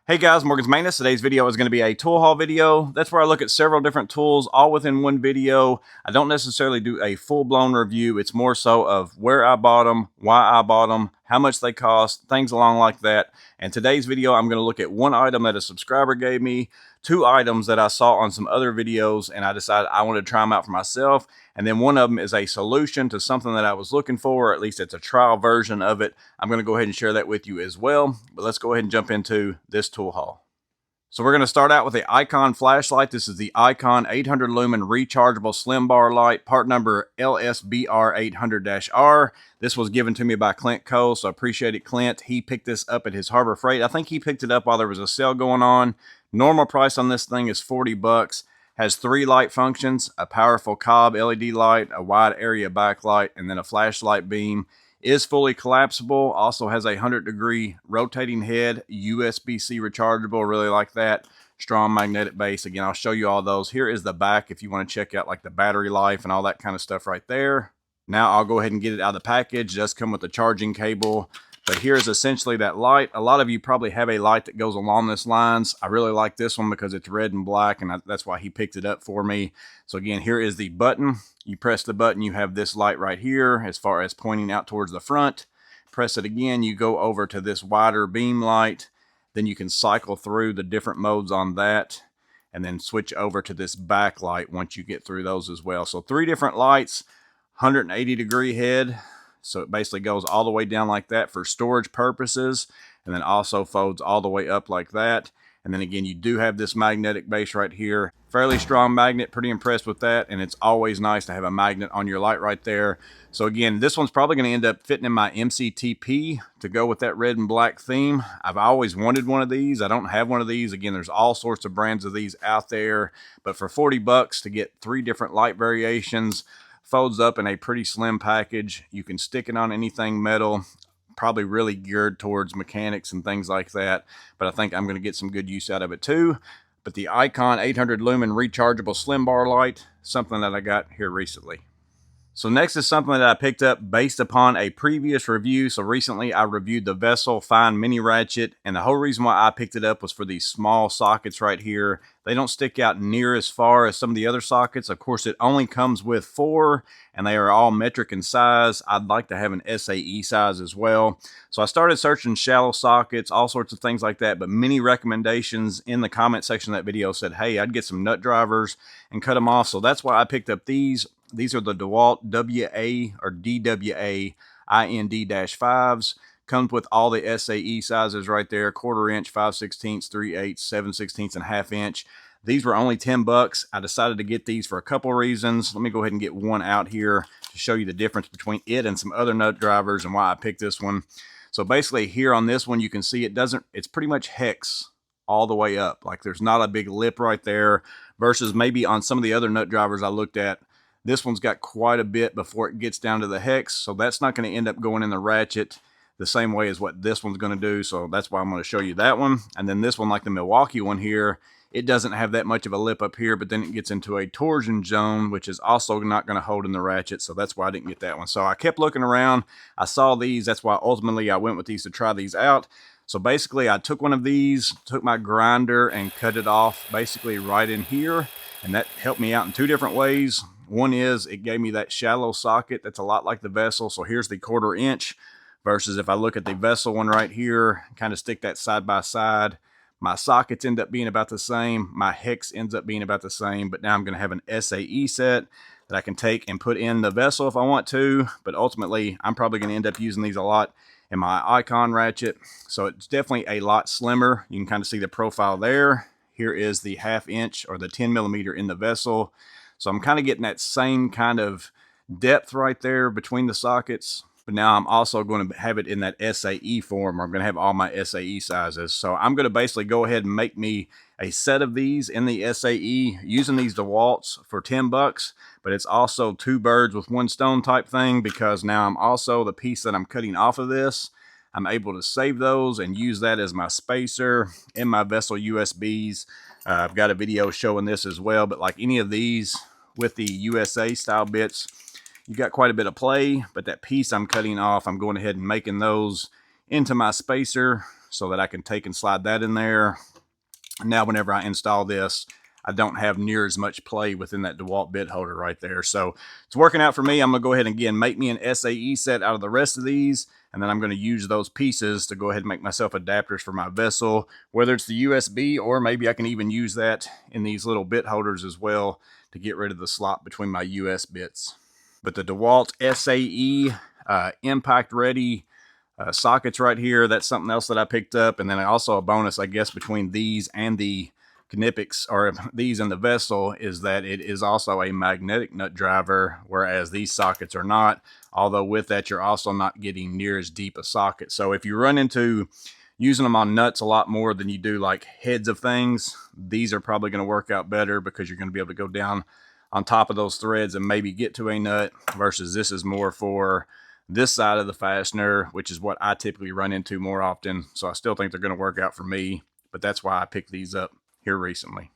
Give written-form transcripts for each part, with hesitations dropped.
Hey guys, Morgan's Maintenance. Today's video is going to be a tool haul video. That's where I look at several different tools all within one video. I don't necessarily do a full-blown review. It's more so of where I bought them, why I bought them, how much they cost, things along like that. And today's video, I'm going to look at one item that a subscriber gave me, two items that I saw on some other videos, and I decided I wanted to try them out for myself. And then one of them is a solution to something that I was looking for, or at least it's a trial version of it. I'm going to go ahead and share that with you as well. But let's go ahead and jump into this tool haul. So we're going to start out with the Icon flashlight. This is the Icon 800 lumen rechargeable slim bar light, part number LSBR 800-R. This was given to me by Clint Cole, so I appreciate it, Clint. He picked this up at his Harbor Freight. I think he picked it up while there was a sale going on. Normal price on this thing is $40. Has three light functions: a powerful cob LED light, a wide area backlight, and then a flashlight beam. Is fully collapsible, also has a 100-degree rotating head, USB-C rechargeable, really like that. Strong magnetic base. Again, I'll show you all those. Here is the back if you want to check out like the battery life and all that kind of stuff right there. Now I'll go ahead and get it out of the package. It does come with a charging cable. But here's essentially that light. A lot of you probably have a light that goes along this lines. I really like this one because it's red and black, and that's why he picked it up for me. So again, here is the button. You press the button, you have this light right here as far as pointing out towards the front. Press it again, you go over to this wider beam light. Then you can cycle through the different modes on that and then switch over to this back light once you get through those as well. So three different lights, 180-degree head. So it basically goes all the way down like that for storage purposes, and then also folds all the way up like that. And then again, you do have this magnetic base right here. Fairly strong magnet, pretty impressed with that. And it's always nice to have a magnet on your light right there. So again, this one's probably going to end up fitting in my MCTP to go with that red and black theme. I've always wanted one of these. I don't have one of these. Again, there's all sorts of brands of these out there, but for $40 to get three different light variations, folds up in a pretty slim package. You can stick it on anything metal, probably really geared towards mechanics and things like that, but I think I'm going to get some good use out of it too. But the Icon 800 lumen rechargeable slim bar light, something that I got here recently. So next is something that I picked up based upon a previous review. So recently I reviewed the Vessel Fine Mini Ratchet, and the whole reason why I picked it up was for these small sockets right here. They don't stick out near as far as some of the other sockets. Of course, it only comes with 4, and they are all metric in size. I'd like to have an SAE size as well. So I started searching shallow sockets, all sorts of things like that, but many recommendations in the comment section of that video said, hey, I'd get some nut drivers and cut them off. So that's why I picked up these. These are the DeWalt WA or DWA IND-5s. Comes with all the SAE sizes right there: 1/4 inch, 5/16, 3/8, 7/16, and 1/2 inch. These were only $10. I decided to get these for a couple reasons. Let me go ahead and get one out here to show you the difference between it and some other nut drivers and why I picked this one. So basically here on this one, you can see it's pretty much hex all the way up. Like there's not a big lip right there versus maybe on some of the other nut drivers I looked at. This one's got quite a bit before it gets down to the hex, so that's not going to end up going in the ratchet the same way as what this one's going to do. So that's why I'm going to show you that one. And then this one, like the Milwaukee one here, it doesn't have that much of a lip up here, but then it gets into a torsion zone, which is also not going to hold in the ratchet. So that's why I didn't get that one. So I kept looking around. I saw these. That's why ultimately I went with these to try these out. So basically I took one of these, took my grinder and cut it off basically right in here. And that helped me out in two different ways. One is it gave me that shallow socket that's a lot like the Vessel. So here's the 1/4 inch versus if I look at the Vessel one right here, kind of stick that side by side, my sockets end up being about the same. My hex ends up being about the same, but now I'm going to have an SAE set that I can take and put in the Vessel if I want to. But ultimately, I'm probably going to end up using these a lot in my Icon ratchet. So it's definitely a lot slimmer. You can kind of see the profile there. Here is the 1/2 inch or the 10mm in the Vessel. So I'm kind of getting that same kind of depth right there between the sockets. But now I'm also going to have it in that SAE form, or I'm going to have all my SAE sizes. So I'm going to basically go ahead and make me a set of these in the SAE using these DeWalt's for $10. But it's also two birds with one stone type thing, because now I'm also the piece that I'm cutting off of this, I'm able to save those and use that as my spacer in my Vessel USBs. I've got a video showing this as well, but like any of these with the USA style bits, you got quite a bit of play, but that piece I'm cutting off, I'm going ahead and making those into my spacer so that I can take and slide that in there. And now whenever I install this, I don't have near as much play within that DeWalt bit holder right there. So it's working out for me. I'm going to go ahead and again make me an SAE set out of the rest of these, and then I'm going to use those pieces to go ahead and make myself adapters for my vessel, whether it's the USB or maybe I can even use that in these little bit holders as well to get rid of the slot between my US bits. But the DeWalt SAE impact ready sockets right here, that's something else that I picked up. And then also a bonus, I guess, between these and the Knipex, or these and the Vessel, is that it is also a magnetic nut driver, whereas these sockets are not. Although with that, you're also not getting near as deep a socket. So if you run into using them on nuts a lot more than you do like heads of things, these are probably going to work out better because you're going to be able to go down on top of those threads and maybe get to a nut, versus this is more for this side of the fastener, which is what I typically run into more often. So I still think they're going to work out for me, but that's why I picked these up here recently.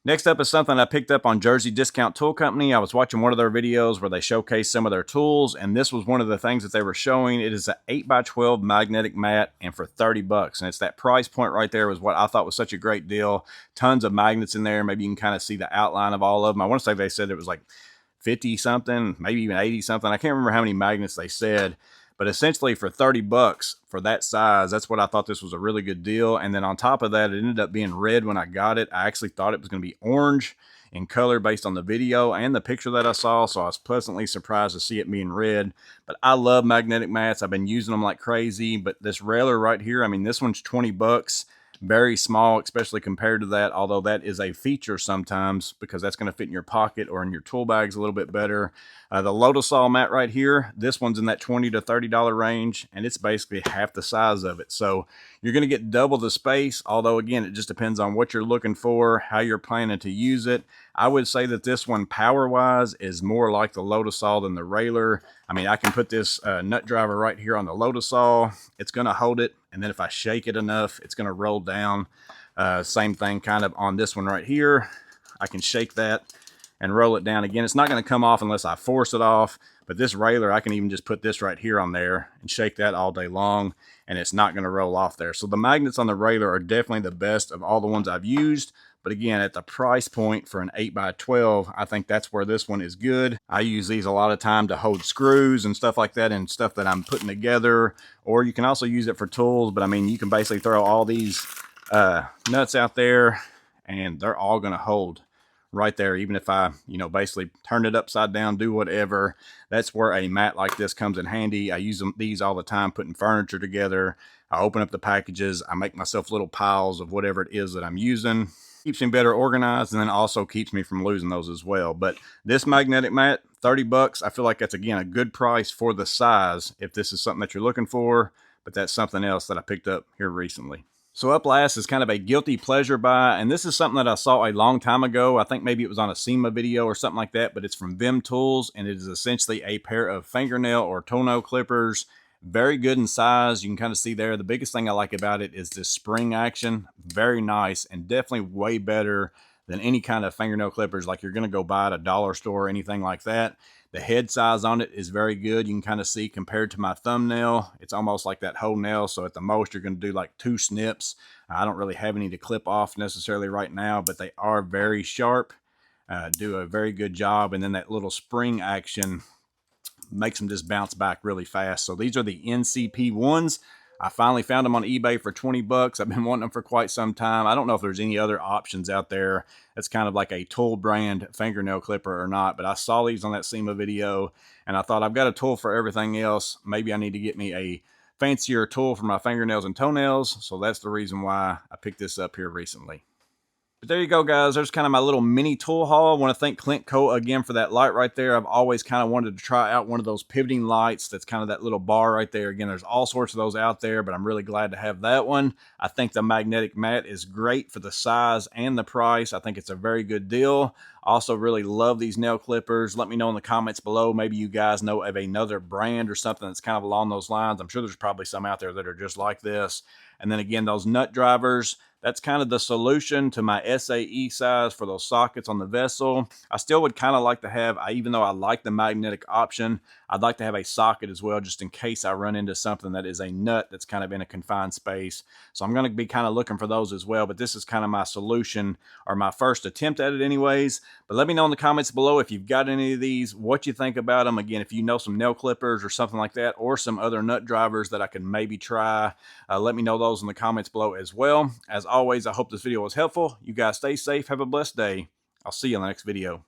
Next up is something I picked up on Jersey Discount Tool Company. I was watching one of their videos where they showcase some of their tools, and this was one of the things that they were showing. It is an 8x12 magnetic mat, and for 30 bucks. And it's that price point right there was what I thought was such a great deal. Tons of magnets in there. Maybe you can kind of see the outline of all of them. I want to say they said it was like 50 something, maybe even 80 something. I can't remember how many magnets they said, but essentially for 30 bucks for that size, that's what I thought this was a really good deal. And then on top of that, it ended up being red when I got it. I actually thought it was going to be orange in color based on the video and the picture that I saw. So I was pleasantly surprised to see it being red. But I love magnetic mats. I've been using them like crazy. But this railer right here, I mean, this one's 20 bucks. Very small, especially compared to that, although that is a feature sometimes because that's going to fit in your pocket or in your tool bags a little bit better. The Lotusol mat right here, this one's in that $20 to $30 range, and it's basically half the size of it. So you're going to get double the space, although again, it just depends on what you're looking for, how you're planning to use it. I would say that this one power-wise is more like the Lotusol than the railer. I mean, I can put this nut driver right here on the Lotusol. It's going to hold it, and then if I shake it enough, it's going to roll down. Same thing kind of on this one right here. I can shake that and roll it down. Again, it's not going to come off unless I force it off, but this railer, I can even just put this right here on there and shake that all day long, and it's not going to roll off there. So the magnets on the railer are definitely the best of all the ones I've used. But again, at the price point for an 8x12, I think that's where this one is good. I use these a lot of time to hold screws and stuff like that, and stuff that I'm putting together. Or you can also use it for tools, but I mean, you can basically throw all these nuts out there and they're all going to hold right there. Even if I, basically turn it upside down, do whatever, that's where a mat like this comes in handy. I use these all the time putting furniture together. I open up the packages. I make myself little piles of whatever it is that I'm using. Keeps me better organized, and then also keeps me from losing those as well. But this magnetic mat, 30 bucks, I feel like that's, again, a good price for the size if this is something that you're looking for. But that's something else that I picked up here recently. So up last is kind of a guilty pleasure buy, and this is something that I saw a long time ago. I think maybe it was on a SEMA video or something like that, but it's from Vim Tools, and it is essentially a pair of fingernail or toenail clippers. Very good in size. You can kind of see there. The biggest thing I like about it is this spring action. Very nice, and definitely way better than any kind of fingernail clippers like you're going to go buy at a dollar store or anything like that. The head size on it is very good. You can kind of see compared to my thumbnail, it's almost like that whole nail. So at the most, you're going to do like 2 snips. I don't really have any to clip off necessarily right now, but they are very sharp. Do a very good job. And then that little spring action makes them just bounce back really fast. So these are the NCP ones. I finally found them on eBay for 20 bucks. I've been wanting them for quite some time. I don't know if there's any other options out there that's kind of like a tool brand fingernail clipper or not, but I saw these on that SEMA video, and I thought, I've got a tool for everything else. Maybe I need to get me a fancier tool for my fingernails and toenails. So that's the reason why I picked this up here recently. But there you go, guys. There's kind of my little mini tool haul. I want to thank Clint Coe again for that light right there. I've always kind of wanted to try out one of those pivoting lights. That's kind of that little bar right there. Again, there's all sorts of those out there, but I'm really glad to have that one. I think the magnetic mat is great for the size and the price. I think it's a very good deal. I also really love these nail clippers. Let me know in the comments below. Maybe you guys know of another brand or something that's kind of along those lines. I'm sure there's probably some out there that are just like this. And then again, those nut drivers, that's kind of the solution to my SAE size for those sockets on the vessel. I still would kind of like to have, even though I like the magnetic option, I'd like to have a socket as well, just in case I run into something that is a nut that's kind of in a confined space. So I'm going to be kind of looking for those as well, but this is kind of my solution, or my first attempt at it anyways. But let me know in the comments below if you've got any of these, what you think about them. Again, if you know some nail clippers or something like that, or some other nut drivers that I can maybe try, let me know those in the comments below as well. As always, I hope this video was helpful. You guys stay safe. Have a blessed day. I'll see you in the next video.